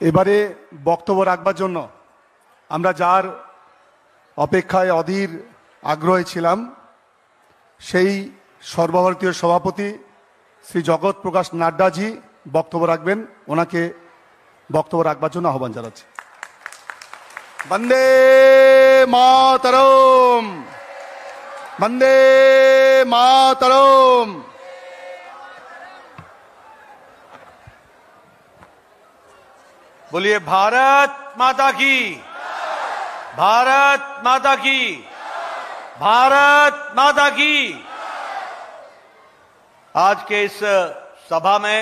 এবারে বক্তব্য রাখবার জন্য আমরা যার অপেক্ষায় অধীর আগ্রহী ছিলাম সেই সর্বভারতীয় সভাপতি শ্রী জগৎ প্রকাশ নাড্ডাজি বক্তব্য রাখবেন। ওনাকে বক্তব্য রাখবার জন্য আহ্বান জানাচ্ছি। বন্দে মাতরম, বন্দে মাতরম। बोलिए भारत माता की, भारत माता की, भारत माता की। आज के इस सभा में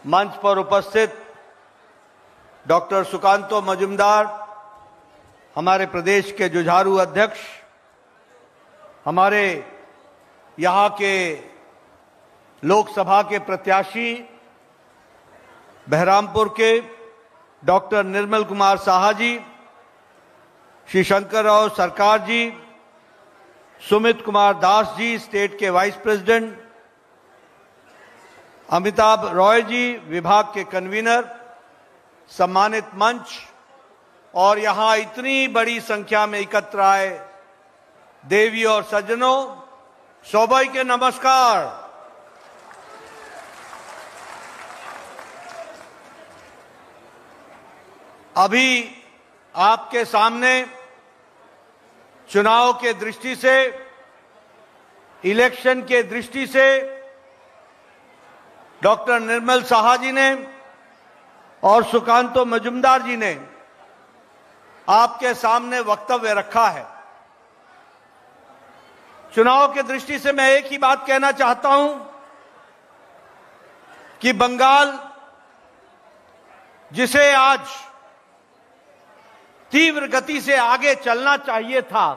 मंच पर उपस्थित डॉक्टर सुकांतो मजूमदार, हमारे प्रदेश के जुझारू अध्यक्ष, हमारे यहाँ के लोकसभा के प्रत्याशी बहरामपुर के डॉक्टर निर्मल कुमार साहा जी, श्री शंकर राव सरकार जी, सुमित कुमार दास जी स्टेट के वाइस प्रेसिडेंट, अमिताभ रॉय जी विभाग के कन्वीनर, सम्मानित मंच और यहां इतनी बड़ी संख्या में एकत्र आए देवी और सज्जनों, सभी के नमस्कार। अभी आपके सामने चुनाव के दृष्टि से, इलेक्शन के दृष्टि से डॉक्टर निर्मल साहा जी ने और सुकांतो मजूमदार जी ने आपके सामने वक्तव्य रखा है। चुनाव के दृष्टि से मैं एक ही बात कहना चाहता हूं कि बंगाल जिसे आज तीव्र गति से आगे चलना चाहिए था,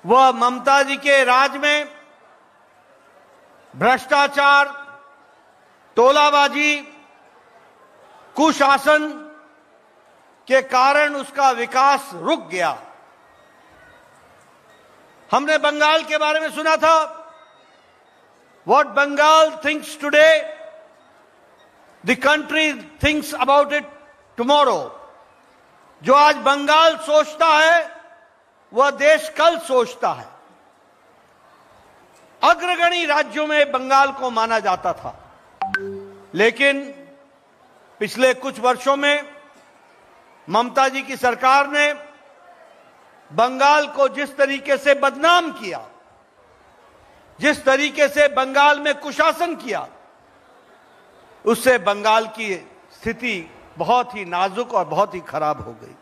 वह ममता जी के राज में भ्रष्टाचार, तोलाबाजी, कुशासन के कारण उसका विकास रुक गया। हमने बंगाल के बारे में सुना था, what Bengal thinks today the country thinks about it tomorrow. जो आज बंगाल सोचता है वह देश कल सोचता है। अग्रगणी राज्यों में बंगाल को माना जाता था, लेकिन पिछले कुछ वर्षों में ममता जी की सरकार ने बंगाल को जिस तरीके से बदनाम किया, जिस तरीके से बंगाल में कुशासन किया, उससे बंगाल की स्थिति बहुत ही नाजुक और बहुत ही खराब हो गई।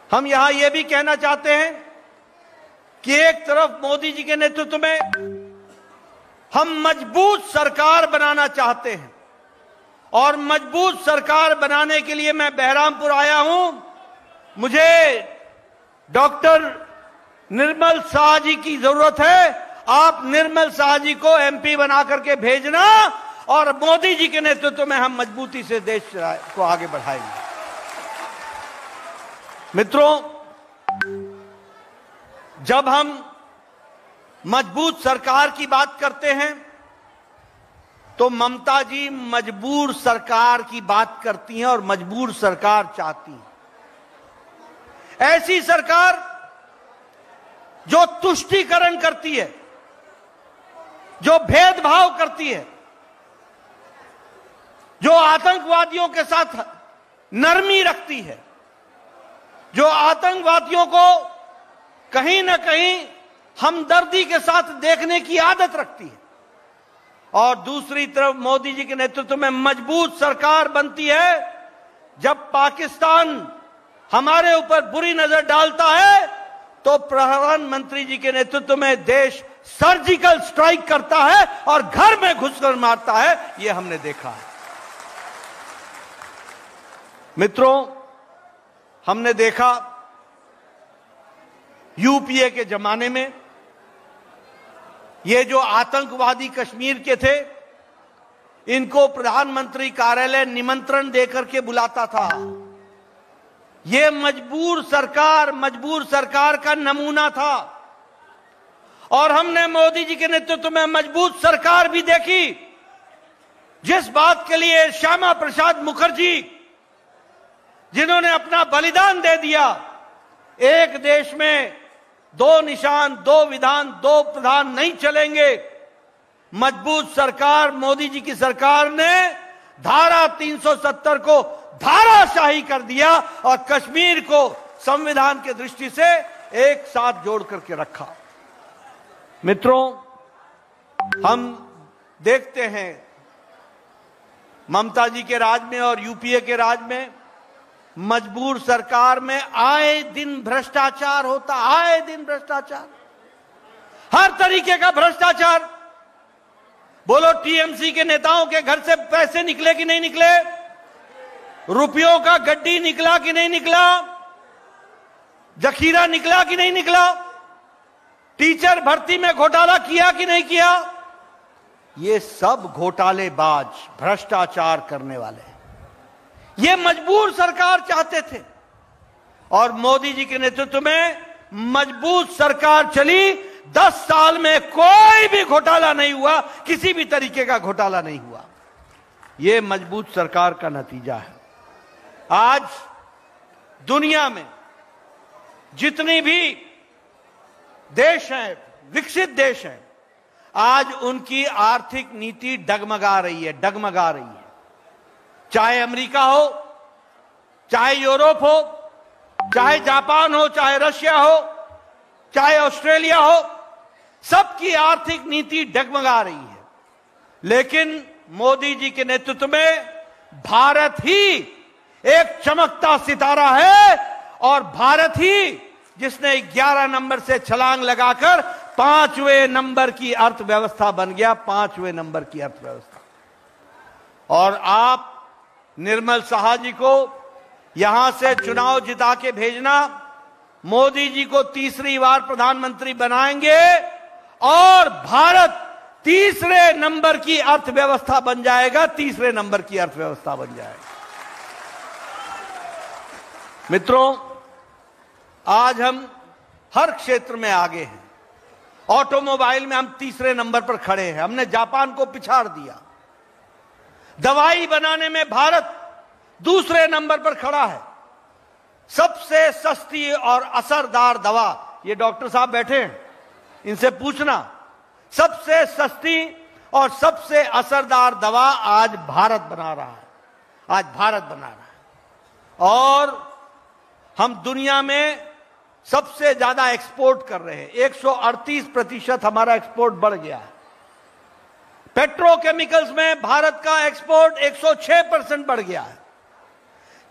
हम यहां यह भी कहना चाहते हैं कि एक तरफ मोदी जी के नेतृत्व में हम मजबूत सरकार बनाना चाहते हैं और मजबूत सरकार बनाने के लिए मैं बहरामपुर आया हूं। मुझे डॉक्टर निर्मल साहा जी की जरूरत है। आप निर्मल साहा जी को एमपी बना करके भेजना और मोदी जी के नेतृत्व में हम मजबूती से देश को आगे बढ़ाएंगे। मित्रों, जब हम मजबूत सरकार की बात करते हैं तो ममता जी मजबूर सरकार की बात करती हैं और मजबूर सरकार चाहती हैं। ऐसी सरकार जो तुष्टीकरण करती है, जो भेदभाव करती है, जो आतंकवादियों के साथ नरमी रखती है, जो आतंकवादियों को कहीं ना कहीं हमदर्दी के साथ देखने की आदत रखती है, और दूसरी तरफ मोदी जी के नेतृत्व में मजबूत सरकार बनती है जब पाकिस्तान हमारे ऊपर बुरी नजर डालता है तो प्रधानमंत्री जी के नेतृत्व में देश सर्जिकल स्ट्राइक करता है और घर में घुसकर मारता है। यह हमने देखा है। मित्रों, हमने देखा यूपीए के जमाने में ये जो आतंकवादी कश्मीर के थे, इनको प्रधानमंत्री कार्यालय निमंत्रण देकर के बुलाता था। ये मजबूर सरकार का नमूना था और हमने मोदी जी के नेतृत्व में मजबूत सरकार भी देखी जिस बात के लिए श्यामा प्रसाद मुखर्जी, जिन्होंने अपना बलिदान दे दिया, एक देश में दो निशान, दो विधान, दो प्रधान नहीं चलेंगे, मजबूत सरकार मोदी जी की सरकार ने धारा 370 को धाराशाही कर दिया और कश्मीर को संविधान की दृष्टि से एक साथ जोड़ करके रखा। मित्रों, हम देखते हैं ममता जी के राज में और यूपीए के राज में मजबूर सरकार में आए दिन भ्रष्टाचार होता, आए दिन भ्रष्टाचार, हर तरीके का भ्रष्टाचार। बोलो, टीएमसी के नेताओं के घर से पैसे निकले कि नहीं निकले? रुपयों का गड्डी निकला कि नहीं निकला? जखीरा निकला कि नहीं निकला? टीचर भर्ती में घोटाला किया कि नहीं किया? ये सब घोटालेबाज, भ्रष्टाचार करने वाले, ये मजबूर सरकार चाहते थे और मोदी जी के नेतृत्व में मजबूत सरकार चली। 10 साल में कोई भी घोटाला नहीं हुआ, किसी भी तरीके का घोटाला नहीं हुआ। यह मजबूत सरकार का नतीजा है। आज दुनिया में जितनी भी देश हैं, विकसित देश हैं, आज उनकी आर्थिक नीति डगमगा रही है, डगमगा रही है। चाहे अमेरिका हो, चाहे यूरोप हो, चाहे जापान हो, चाहे रशिया हो, चाहे ऑस्ट्रेलिया हो, सबकी आर्थिक नीति डगमगा रही है। लेकिन मोदी जी के नेतृत्व में भारत ही एक चमकता सितारा है और भारत ही जिसने 11 नंबर से छलांग लगाकर 5वें नंबर की अर्थव्यवस्था बन गया, 5वें नंबर की अर्थव्यवस्था। और आप निर्मल साहा जी को यहां से चुनाव जिता के भेजना, मोदी जी को तीसरी बार प्रधानमंत्री बनाएंगे और भारत तीसरे नंबर की अर्थव्यवस्था बन जाएगा, तीसरे नंबर की अर्थव्यवस्था बन जाएगा। मित्रों, आज हम हर क्षेत्र में आगे हैं। ऑटोमोबाइल में हम तीसरे नंबर पर खड़े हैं, हमने जापान को पिछाड़ दिया। दवाई बनाने में भारत दूसरे नंबर पर खड़ा है। सबसे सस्ती और असरदार दवा, ये डॉक्टर साहब बैठे हैं, इनसे पूछना, सबसे सस्ती और सबसे असरदार दवा आज भारत बना रहा है, आज भारत बना रहा है। और हम दुनिया में सबसे ज्यादा एक्सपोर्ट कर रहे हैं, 138% हमारा एक्सपोर्ट बढ़ गया है। पेट्रोकेमिकल्स में भारत का एक्सपोर्ट 106% बढ़ गया है।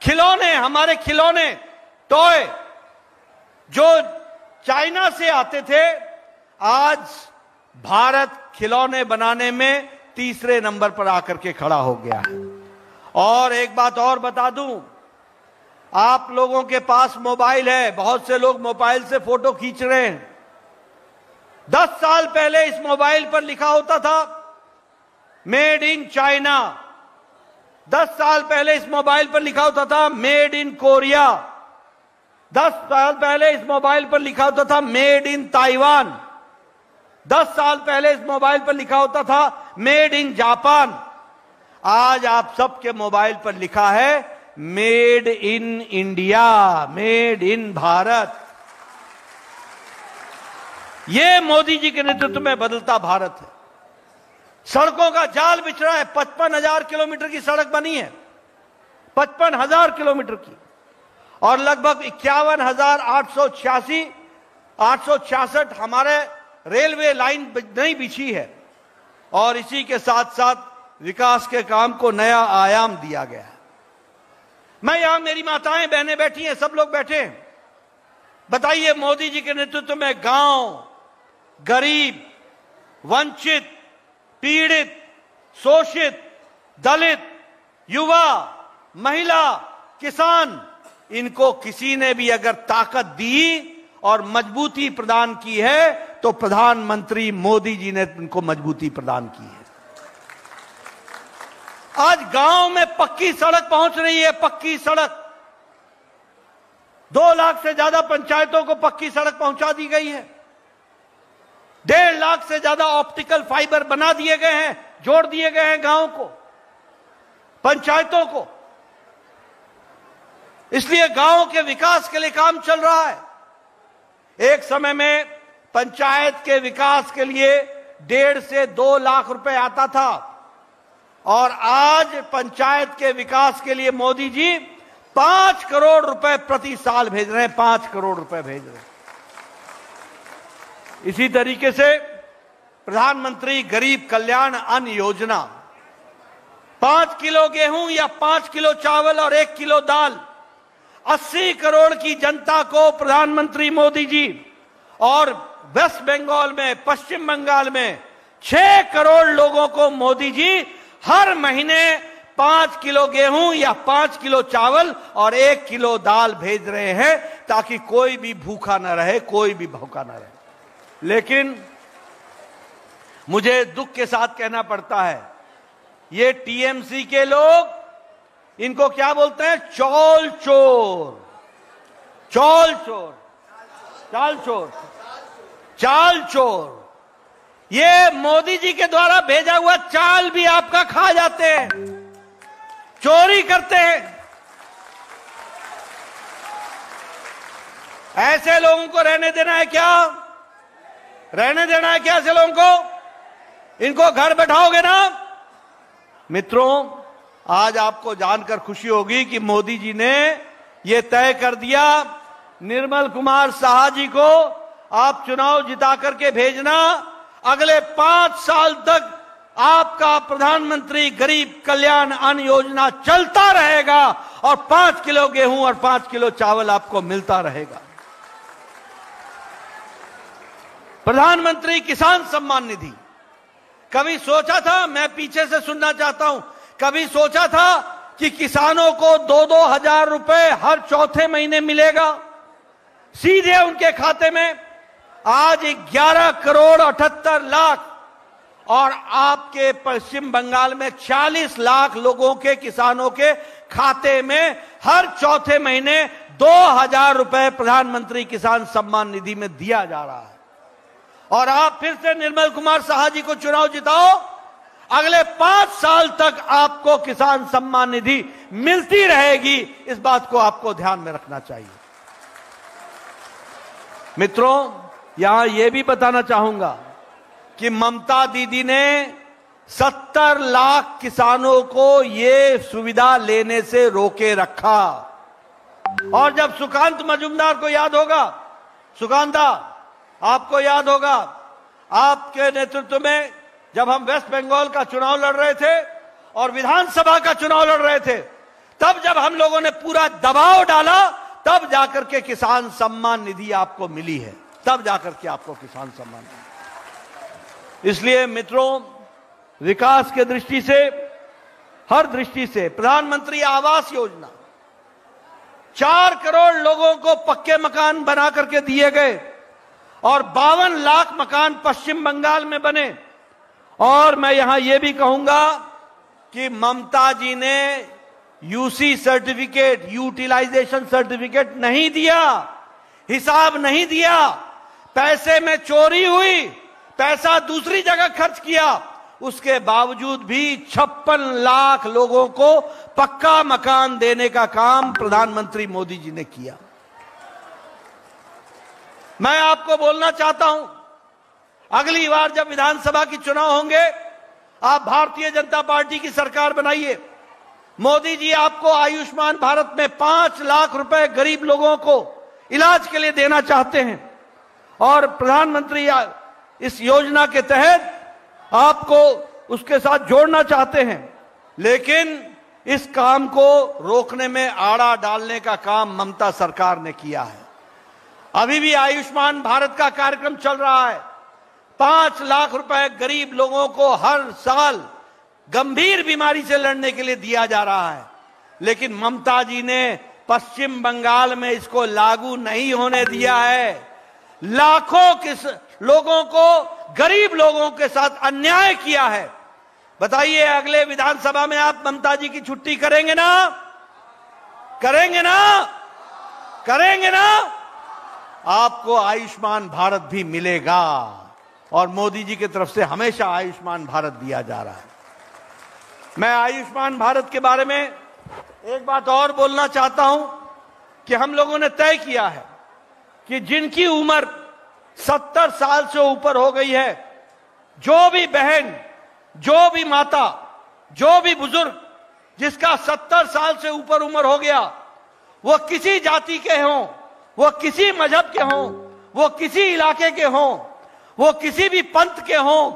खिलौने, हमारे खिलौने, टॉय जो चाइना से आते थे, आज भारत खिलौने बनाने में तीसरे नंबर पर आकर के खड़ा हो गया है। और एक बात और बता दूं, आप लोगों के पास मोबाइल है, बहुत से लोग मोबाइल से फोटो खींच रहे हैं। 10 साल पहले इस मोबाइल पर लिखा होता था मेड इन चाइना, 10 साल पहले इस मोबाइल पर लिखा होता था मेड इन कोरिया, 10 साल पहले इस मोबाइल पर लिखा होता था मेड इन ताइवान, 10 साल पहले इस मोबाइल पर लिखा होता था मेड इन जापान। आज आप सबके मोबाइल पर लिखा है made in India, made in Bharat. यह मोदी जी के नेतृत्व में बदलता भारत है। सड़कों का जाल बिछ रहा है, 55,000 किलोमीटर की सड़क बनी है, 55,000 किलोमीटर की, और लगभग 51,866 हमारे रेलवे लाइन नहीं बिछी है। और इसी के साथ साथ विकास के काम को नया आयाम दिया गया है। मैं यहां, मेरी माताएं बहनें बैठी हैं, सब लोग बैठे हैं। बताइए, मोदी जी के नेतृत्व में गांव, गरीब, वंचित, पीड़ित, शोषित, दलित, युवा, महिला, किसान, इनको किसी ने भी अगर ताकत दी और मजबूती प्रदान की है तो प्रधानमंत्री मोदी जी ने इनको मजबूती प्रदान की है। आज गांव में पक्की सड़क पहुंच रही है, पक्की सड़क। 2 लाख से ज्यादा पंचायतों को पक्की सड़क पहुंचा दी गई है। 1.5 लाख से ज्यादा ऑप्टिकल फाइबर बना दिए गए हैं, जोड़ दिए गए हैं गांव को। पंचायतों को। इसलिए गांव के विकास के लिए काम चल रहा है। एक समय में पंचायत के विकास के लिए 1.5 से 2 लाख रुपए आता था और आज पंचायत के विकास के लिए मोदी जी 5 करोड़ रुपए प्रति साल भेज रहे हैं। 5 करोड़ रुपए भेज रहे हैं। इसी तरीके से प्रधानमंत्री गरीब कल्याण अन्न योजना, 5 किलो गेहूं या 5 किलो चावल और 1 किलो दाल, 80 करोड़ की जनता को प्रधानमंत्री मोदी जी और वेस्ट बंगाल में, पश्चिम बंगाल में 6 करोड़ लोगों को मोदी जी हर महीने 5 किलो गेहूं या 5 किलो चावल और 1 किलो दाल भेज रहे हैं ताकि कोई भी भूखा न रहे, कोई भी भूखा न रहे। लेकिन मुझे दुख के साथ कहना पड़ता है, ये टीएमसी के लोग इनको क्या बोलते हैं? चौल चोर, चौल चोर, चाल चोर, चाल चोर। ये मोदी जी के द्वारा भेजा हुआ चाल भी आपका खा जाते हैं, चोरी करते हैं। ऐसे लोगों को रहने देना है क्या? रहने देना है क्या ऐसे लोगों को? इनको घर बैठाओगे ना? मित्रों, आज आपको जानकर खुशी होगी कि मोदी जी ने यह तय कर दिया, निर्मल कुमार साहा जी को आप चुनाव जिता करके भेजना, अगले 5 साल तक आपका प्रधानमंत्री गरीब कल्याण अन्न योजना चलता रहेगा और 5 किलो गेहूं और 5 किलो चावल आपको मिलता रहेगा। प्रधानमंत्री किसान सम्मान निधि, कभी सोचा था, मैं पीछे से सुनना चाहता हूं, कभी सोचा था कि किसानों को 2-2 हजार रुपए हर चौथे महीने मिलेगा सीधे उनके खाते में? आज 11 करोड़ 78 लाख और आपके पश्चिम बंगाल में 40 लाख लोगों के, किसानों के खाते में हर चौथे महीने 2,000 रुपए प्रधानमंत्री किसान सम्मान निधि में दिया जा रहा है। और आप फिर से निर्मल कुमार साहा जी को चुनाव जिताओ, अगले 5 साल तक आपको किसान सम्मान निधि मिलती रहेगी। इस बात को आपको ध्यान में रखना चाहिए। मित्रों, यहां यह भी बताना चाहूंगा कि ममता दीदी ने 70 लाख किसानों को यह सुविधा लेने से रोके रखा। और जब सुकांत मजूमदार को याद होगा, सुकांता आपको याद होगा, आपके नेतृत्व में जब हम वेस्ट बंगाल का चुनाव लड़ रहे थे और विधानसभा का चुनाव लड़ रहे थे, तब जब हम लोगों ने पूरा दबाव डाला, तब जाकर के किसान सम्मान निधि आपको मिली है, तब जाकर के आपको किसान सम्मान निधि। इसलिए मित्रों, विकास के दृष्टि से, हर दृष्टि से प्रधानमंत्री आवास योजना, 4 करोड़ लोगों को पक्के मकान बना करके दिए गए और 52 लाख मकान पश्चिम बंगाल में बने। और मैं यहां यह भी कहूंगा कि ममता जी ने यूसी सर्टिफिकेट, यूटिलाइजेशन सर्टिफिकेट नहीं दिया, हिसाब नहीं दिया, पैसे में चोरी हुई, पैसा दूसरी जगह खर्च किया। उसके बावजूद भी 56 लाख लोगों को पक्का मकान देने का काम प्रधानमंत्री मोदी जी ने किया। मैं आपको बोलना चाहता हूं, अगली बार जब विधानसभा की चुनाव होंगे, आप भारतीय जनता पार्टी की सरकार बनाइए। मोदी जी आपको आयुष्मान भारत में 5 लाख रुपए गरीब लोगों को इलाज के लिए देना चाहते हैं और प्रधानमंत्री इस योजना के तहत आपको उसके साथ जोड़ना चाहते हैं। लेकिन इस काम को रोकने में आड़ा डालने का काम ममता सरकार ने किया है। अभी भी आयुष्मान भारत का कार्यक्रम चल रहा है, 5 लाख रुपए गरीब लोगों को हर साल गंभीर बीमारी से लड़ने के लिए दिया जा रहा है। लेकिन ममता जी ने पश्चिम बंगाल में इसको लागू नहीं होने दिया है। लाखों लोगों को, गरीब लोगों के साथ अन्याय किया है। बताइए, अगले विधानसभा में आप ममता जी की छुट्टी करेंगे ना? करेंगे ना? करेंगे ना? आपको आयुष्मान भारत भी मिलेगा और मोदी जी की तरफ से हमेशा आयुष्मान भारत दिया जा रहा है। मैं आयुष्मान भारत के बारे में एक बात और बोलना चाहता हूं कि हम लोगों ने तय किया है कि जिनकी उम्र 70 साल से ऊपर हो गई है, जो भी बहन, जो भी माता, जो भी बुजुर्ग जिसका 70 साल से ऊपर उम्र हो गया, वो किसी जाति के हों, वो किसी मजहब के हों, वो किसी इलाके के हों, वो किसी भी पंथ के हों,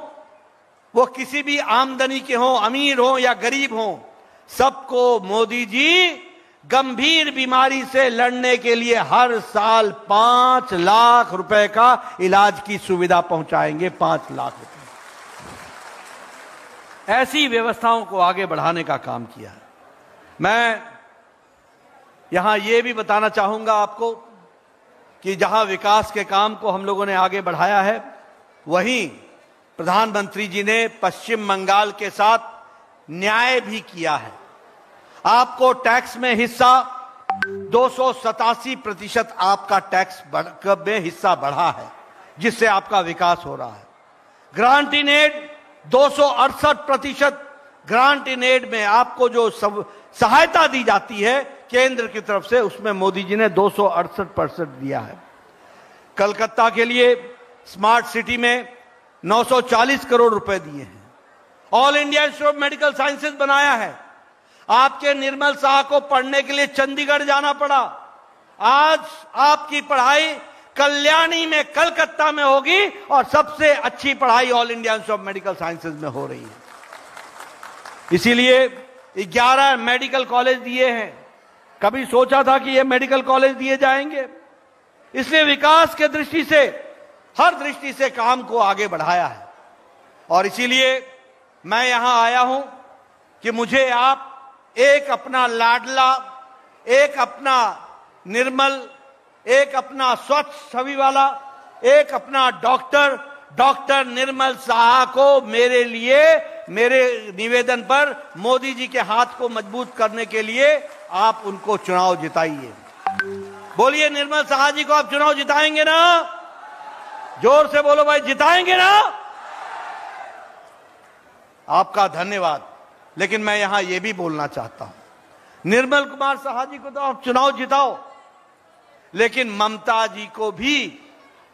वो किसी भी आमदनी के हों, अमीर हों या गरीब हों, सबको मोदी जी गंभीर बीमारी से लड़ने के लिए हर साल 5 लाख रुपए का इलाज की सुविधा पहुंचाएंगे। 5 लाख रुपए ऐसी व्यवस्थाओं को आगे बढ़ाने का काम किया है। मैं यहां यह भी बताना चाहूंगा आपको कि जहां विकास के काम को हम लोगों ने आगे बढ़ाया है, वहीं प्रधानमंत्री जी ने पश्चिम बंगाल के साथ न्याय भी किया है। आपको टैक्स में हिस्सा 287% आपका टैक्स में हिस्सा बढ़ा है, जिससे आपका विकास हो रहा है। Grant in aid 268% grant in aid में आपको जो सहायता दी जाती है केंद्र की तरफ से, उसमें मोदी जी ने 268% दिया है। कलकत्ता के लिए स्मार्ट सिटी में 940 करोड़ रुपए दिए हैं। All India institute of medical sciences बनाया है। आपके निर्मल शाह को पढ़ने के लिए चंडीगढ़ जाना पड़ा। आज आपकी पढ़ाई कल्याणी में, कलकत्ता में होगी और सबसे अच्छी पढ़ाई all India institute of medical sciences में हो रही है। इसीलिए 11 मेडिकल कॉलेज दिए हैं। कभी सोचा था कि ये मेडिकल कॉलेज दिए जाएंगे? इसलिए विकास के दृष्टि से, हर दृष्टि से काम को आगे बढ़ाया है। और इसीलिए मैं यहां आया हूं कि मुझे आप एक अपना लाडला, एक अपना निर्मल, एक अपना स्वच्छ छवि वाला, एक अपना डॉक्टर निर्मल शाह को मेरे लिए, मेरे निवेदन पर मोदी जी के हाथ को मजबूत करने के लिए आप उनको चुनाव जिताइए। बोलिए, निर्मल शाह जी को आप चुनाव जिताएंगे ना? जोर से बोलो भाई, जिताएंगे ना? आपका धन्यवाद। लेकिन मैं यहां यह भी बोलना चाहता हूं, निर्मल कुमार शाह जी को तो आप चुनाव जिताओ, लेकिन ममता जी को भी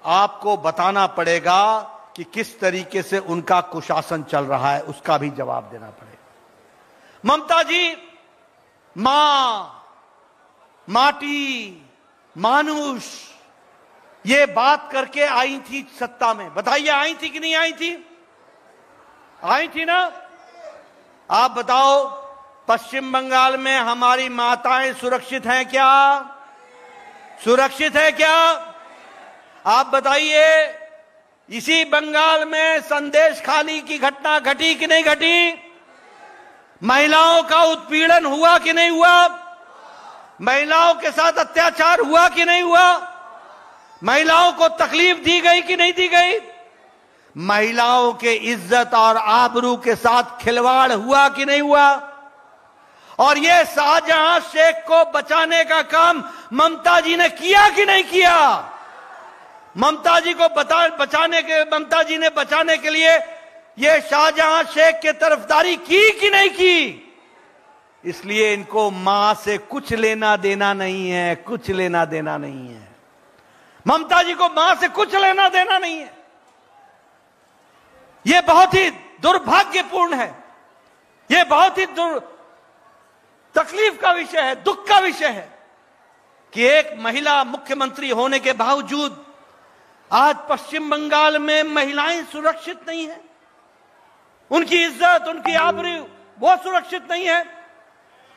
आपको बताना पड़ेगा कि किस तरीके से उनका कुशासन चल रहा है, उसका भी जवाब देना पड़ेगा। ममता जी मां, माटी, मानुष, ये बात करके आई थी सत्ता में। बताइए, आई थी कि नहीं आई थी? आई थी ना? आप बताओ, पश्चिम बंगाल में हमारी माताएं सुरक्षित हैं क्या? सुरक्षित है क्या? आप बताइए, इसी बंगाल में संदेश खाली की घटना घटी कि नहीं घटी? महिलाओं का उत्पीड़न हुआ कि नहीं हुआ? महिलाओं के साथ अत्याचार हुआ कि नहीं हुआ? महिलाओं को तकलीफ दी गई कि नहीं दी गई? महिलाओं के इज्जत और आबरू के साथ खिलवाड़ हुआ कि नहीं हुआ? और यह शाहजहां शेख को बचाने का काम ममता जी ने किया कि नहीं किया? ममता जी को ममता जी ने बचाने के लिए यह शाहजहां शेख के तरफदारी की कि नहीं की? इसलिए इनको मां से कुछ लेना देना नहीं है, कुछ लेना देना नहीं है। ममता जी को मां से कुछ लेना देना नहीं है। यह बहुत ही दुर्भाग्यपूर्ण है। यह बहुत ही तकलीफ का विषय है, दुख का विषय है कि एक महिला मुख्यमंत्री होने के बावजूद आज पश्चिम बंगाल में महिलाएं सुरक्षित नहीं है। उनकी इज्जत, उनकी आबरू वो सुरक्षित नहीं है।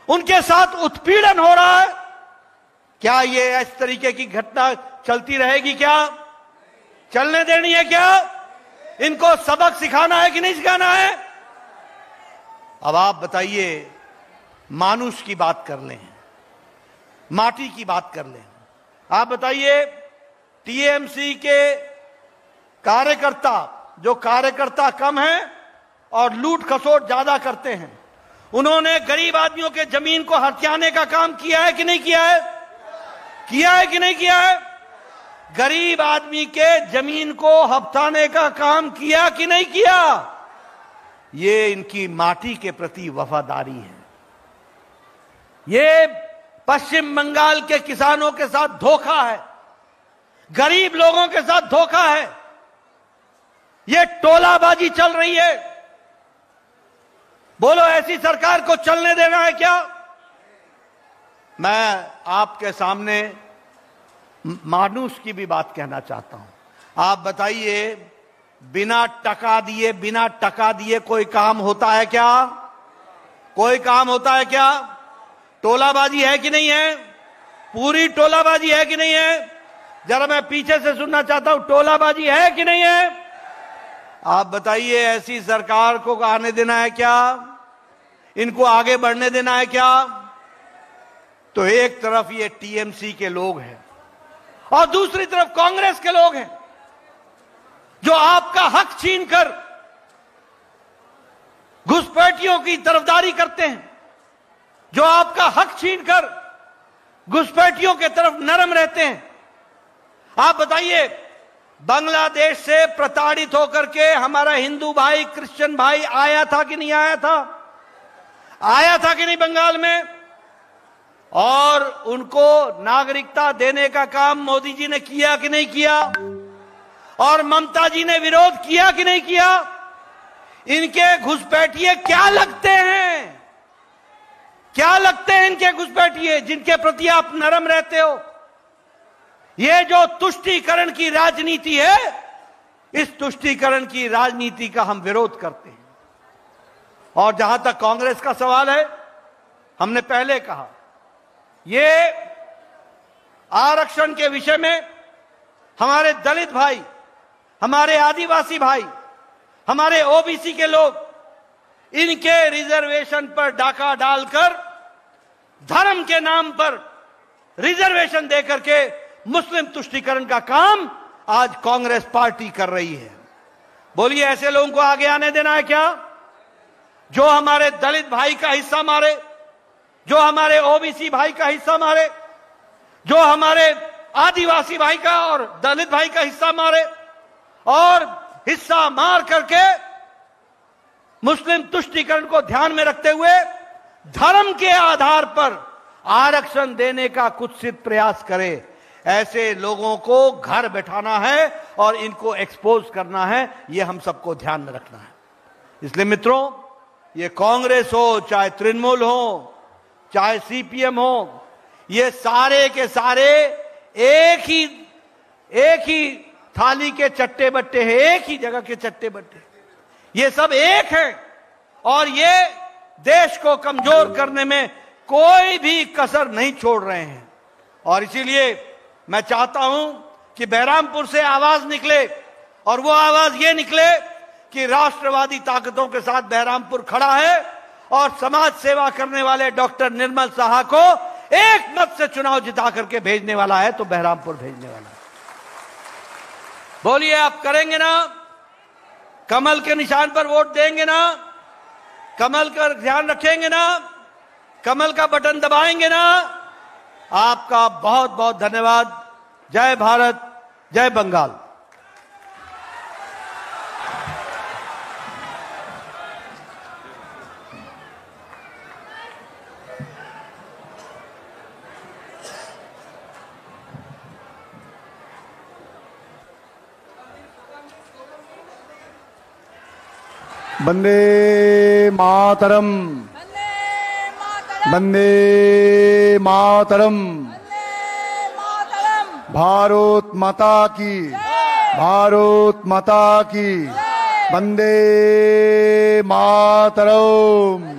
उनके साथ उत्पीड़न हो रहा है। क्या ये इस तरीके की घटना चलती रहेगी? क्या चलने देनी है? क्या इनको सबक सिखाना है कि नहीं सिखाना है? अब आप बताइए, मानुष की बात कर लें, माटी की बात कर लें। आप बताइए, टीएमसी के कार्यकर्ता, जो कार्यकर्ता कम हैं और लूट खसोट ज्यादा करते हैं, उन्होंने गरीब आदमियों के जमीन को हथियाने का काम किया है कि नहीं किया है? किया है कि नहीं किया है? गरीब आदमी के जमीन को हथियाने का काम किया कि नहीं किया? ये इनकी माटी के प्रति वफादारी है। ये पश्चिम बंगाल के किसानों के साथ धोखा है, गरीब लोगों के साथ धोखा है, ये टोलाबाजी चल रही है। बोलो, ऐसी सरकार को चलने देना है क्या? मैं आपके सामने मानुष की भी बात कहना चाहता हूं। आप बताइए, बिना टका दिए कोई काम होता है क्या? कोई काम होता है क्या? टोलाबाजी है कि नहीं है? पूरी टोलाबाजी है कि नहीं है? जरा मैं पीछे से सुनना चाहता हूं, टोलाबाजी है कि नहीं है? आप बताइए, ऐसी सरकार को आने देना है क्या? इनको आगे बढ़ने देना है क्या? तो एक तरफ ये टीएमसी के लोग हैं और दूसरी तरफ कांग्रेस के लोग हैं जो आपका हक छीनकर घुसपैठियों की तरफदारी करते हैं, जो आपका हक छीनकर घुसपैठियों के तरफ नरम रहते हैं। आप बताइए, बांग्लादेश से प्रताड़ित होकर के हमारा हिंदू भाई, क्रिश्चियन भाई आया था कि नहीं आया था? आया था कि नहीं बंगाल में? और उनको नागरिकता देने का काम मोदी जी ने किया कि नहीं किया? और ममता जी ने विरोध किया कि नहीं किया? इनके घुसपैठिए क्या लगते हैं? क्या लगते हैं इनके घुसपैठिए जिनके प्रति आप नरम रहते हो? ये जो तुष्टीकरण की राजनीति है, इस तुष्टीकरण की राजनीति का हम विरोध करते हैं। और जहां तक कांग्रेस का सवाल है, हमने पहले कहा, ये आरक्षण के विषय में हमारे दलित भाई, हमारे आदिवासी भाई, हमारे ओबीसी के लोग, इनके रिजर्वेशन पर डाका डालकर धर्म के नाम पर रिजर्वेशन देकर के मुस्लिम तुष्टीकरण का काम आज कांग्रेस पार्टी कर रही है। बोलिए, ऐसे लोगों को आगे आने देना है क्या? जो हमारे दलित भाई का हिस्सा मारे, जो हमारे ओबीसी भाई का हिस्सा मारे, जो हमारे आदिवासी भाई का और दलित भाई का हिस्सा मारे और हिस्सा मार करके मुस्लिम तुष्टीकरण को ध्यान में रखते हुए धर्म के आधार पर आरक्षण देने का कुत्सित प्रयास करे, ऐसे लोगों को घर बैठाना है और इनको एक्सपोज करना है। यह हम सबको ध्यान में रखना है। इसलिए मित्रों, ये कांग्रेस हो, चाहे तृणमूल हो, चाहे सीपीएम हो, ये सारे के सारे एक ही थाली के चट्टे बट्टे हैं, एक ही जगह के चट्टे बट्टे। ये सब एक हैं और ये देश को कमजोर करने में कोई भी कसर नहीं छोड़ रहे हैं। और इसीलिए मैं चाहता हूं कि बहरामपुर से आवाज निकले और वो आवाज ये निकले कि राष्ट्रवादी ताकतों के साथ बहरामपुर खड़ा है और समाज सेवा करने वाले डॉक्टर निर्मल साहा को एक मत से चुनाव जिता करके भेजने वाला है, तो बहरामपुर भेजने वाला है। बोलिए, आप करेंगे ना? कमल के निशान पर वोट देंगे ना? कमल का ध्यान रखेंगे ना? कमल का बटन दबाएंगे ना? आपका बहुत बहुत धन्यवाद। जय भारत, जय बंगाल। वंदे मातरम, वंदे मातरम, भारत माता की, भारत माता की, वंदे मातरम,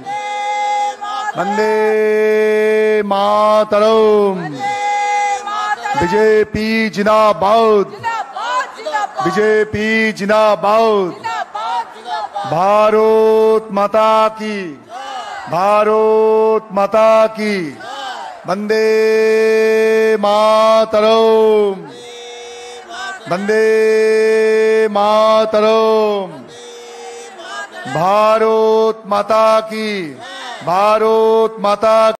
वंदे मातरम। बीजेपी जिंदाबाद, बीजेपी जिंदाबाद। भारत माता की, भारत माता की, वंदे मातरम, वंदे मातरम। भारत माता की, भारत माता